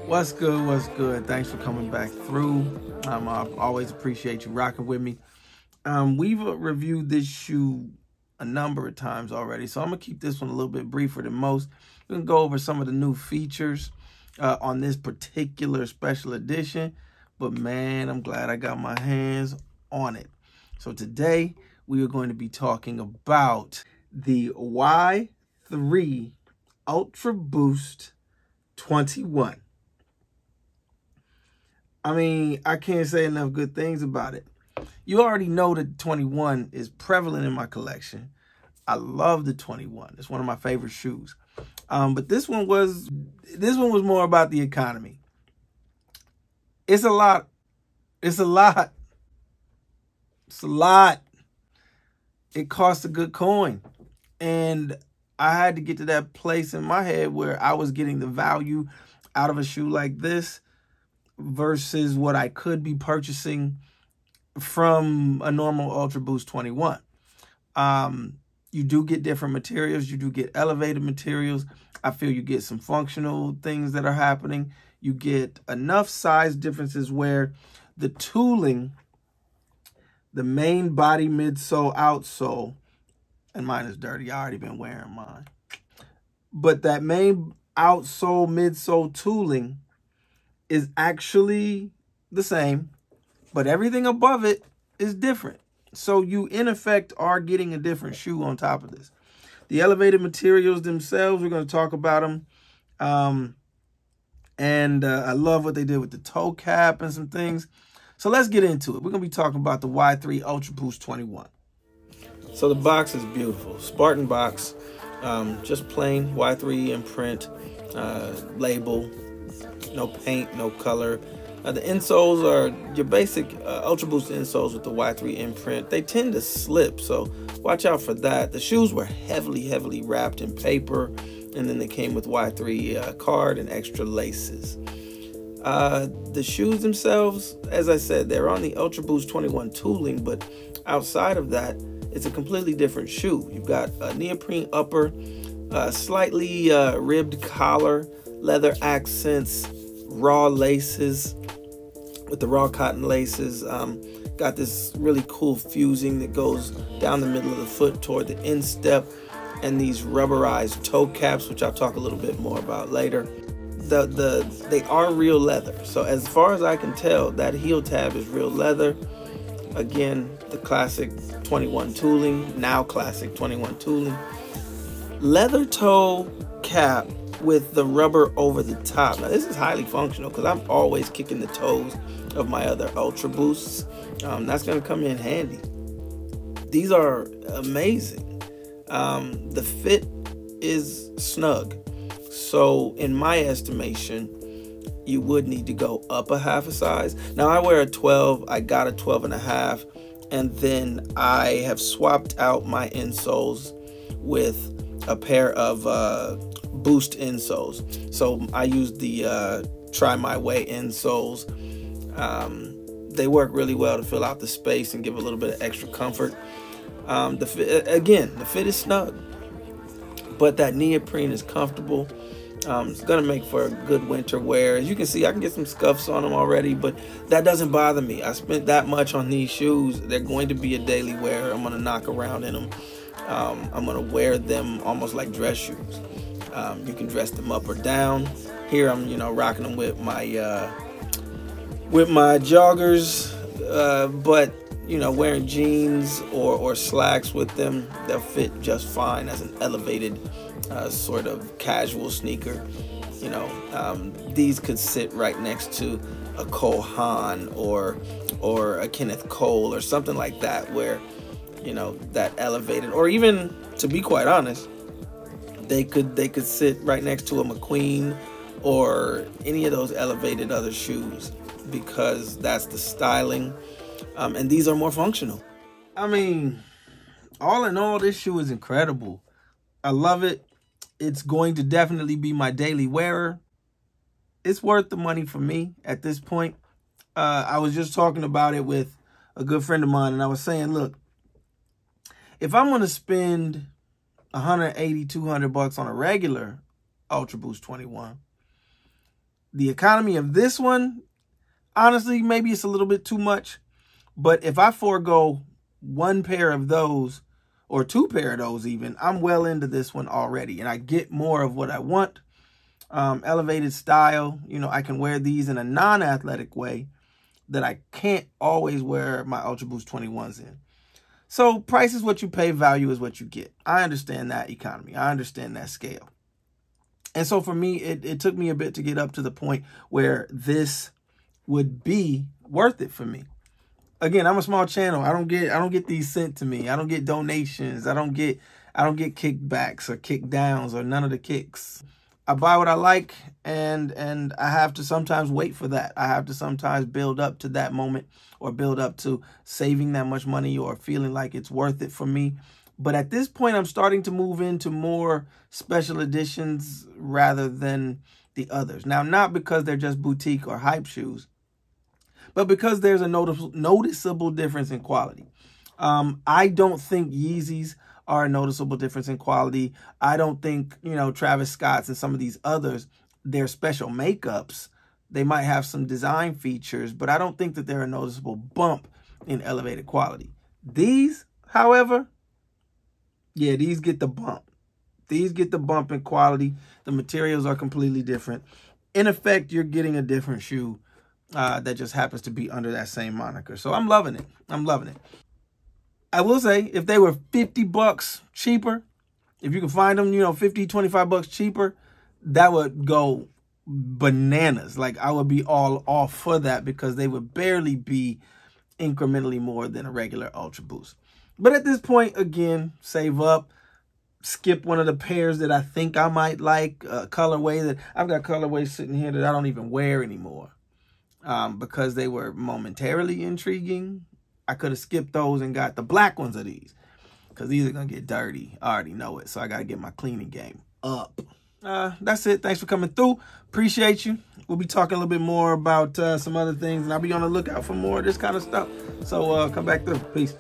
What's good? What's good? Thanks for coming back through. I always appreciate you rocking with me. We've reviewed this shoe a number of times already, so I'm going to keep this one a little bit briefer than most. We're going to go over some of the new features on this particular special edition, but man, I'm glad I got my hands on it. So today, we are going to be talking about the Y-3 Ultraboost 21. I mean, I can't say enough good things about it. You already know that 21 is prevalent in my collection. I love the 21. It's one of my favorite shoes. But this one was more about the economy. It's a lot. It's a lot. It's a lot. It costs a good coin. And I had to get to that place in my head where I was getting the value out of a shoe like this versus what I could be purchasing from a normal Ultraboost 21. You do get different materials. You do get elevated materials. I feel you get some functional things that are happening. You get enough size differences where the tooling, the main body midsole, outsole, and mine is dirty. I already been wearing mine. But that main outsole, midsole tooling is actually the same, but everything above it is different. So you, in effect, are getting a different shoe on top of this. The elevated materials themselves, we're going to talk about them. I love what they did with the toe cap and some things. So let's get into it. We're going to be talking about the Y-3 Ultraboost 21. So the box is beautiful. Spartan box, just plain Y-3 imprint, label, no paint, no color. The insoles are your basic Ultraboost insoles with the Y-3 imprint. They tend to slip, so watch out for that. The shoes were heavily wrapped in paper, and then they came with Y-3 card and extra laces. The shoes themselves, as I said, they're on the Ultraboost 21 tooling, but outside of that, it's a completely different shoe. You've got a neoprene upper, slightly ribbed collar, leather accents, raw laces with the raw cotton laces. Got this really cool fusing that goes down the middle of the foot toward the instep, and these rubberized toe caps, which I'll talk a little bit more about later. They are real leather. So as far as I can tell, that heel tab is real leather. Again, the classic 21 tooling, now classic 21 tooling. Leather toe cap with the rubber over the top. Now this is highly functional because I'm always kicking the toes of my other Ultraboosts. That's going to come in handy. These are amazing. The fit is snug. So in my estimation, you would need to go up a half a size. Now I wear a 12, I got a 12.5, and then I have swapped out my insoles with a pair of Boost insoles. So I use the Try My Way insoles. They work really well to fill out the space and give a little bit of extra comfort. The fit is snug, but that neoprene is comfortable. It's gonna make for a good winter wear. As you can see, I can get some scuffs on them already, but that doesn't bother me. I spent that much on these shoes. They're going to be a daily wear. I'm gonna knock around in them. I'm gonna wear them almost like dress shoes. You can dress them up or down. Here I'm, rocking them with my joggers, but wearing jeans or slacks with them, they'll fit just fine as an elevated sort of casual sneaker. These could sit right next to a Cole Haan or a Kenneth Cole or something like that, where that elevated, or even, to be quite honest, they could sit right next to a McQueen or any of those elevated other shoes, because that's the styling, and these are more functional. I mean, all in all, this shoe is incredible. I love it. It's going to definitely be my daily wearer. It's worth the money for me at this point. I was just talking about it with a good friend of mine, and I was saying, look, if I'm going to spend $180, $200 on a regular Ultraboost 21. The economy of this one, honestly, maybe it's a little bit too much. But if I forego one pair of those, or two pair of those even, I'm well into this one already. And I get more of what I want. Elevated style. You know, I can wear these in a non-athletic way that I can't always wear my Ultraboost 21s in. So price is what you pay, value is what you get. I understand that economy. I understand that scale. And so for me, it took me a bit to get up to the point where this would be worth it for me. Again, I'm a small channel. I don't get these sent to me. I don't get donations. I don't get kickbacks or kick downs or none of the kicks. I buy what I like, and I have to sometimes wait for that. I have to sometimes build up to that moment, or build up to saving that much money or feeling like it's worth it for me. But at this point, I'm starting to move into more special editions rather than the others. Now, not because they're just boutique or hype shoes, but because there's a noticeable difference in quality. I don't think Yeezys are a noticeable difference in quality. I don't think, you know, Travis Scott's and some of these others, their special makeups, they might have some design features, but I don't think that they're a noticeable bump in elevated quality. These, however, yeah, these get the bump. These get the bump in quality. The materials are completely different. In effect, you're getting a different shoe that just happens to be under that same moniker. So I'm loving it. I'm loving it. I will say, if they were 50 bucks cheaper, if you can find them, you know, 50, 25 bucks cheaper, that would go bananas. Like, I would be all off for that, because they would barely be incrementally more than a regular Ultraboost. But at this point, again, save up, skip one of the pairs that I think I might like, colorway that I've got colorways sitting here that I don't even wear anymore, because they were momentarily intriguing. I could have skipped those and got the black ones of these, because these are going to get dirty. I already know it, so I got to get my cleaning game up. That's it. Thanks for coming through. Appreciate you. We'll be talking a little bit more about some other things, and I'll be on the lookout for more of this kind of stuff. So come back through. Peace.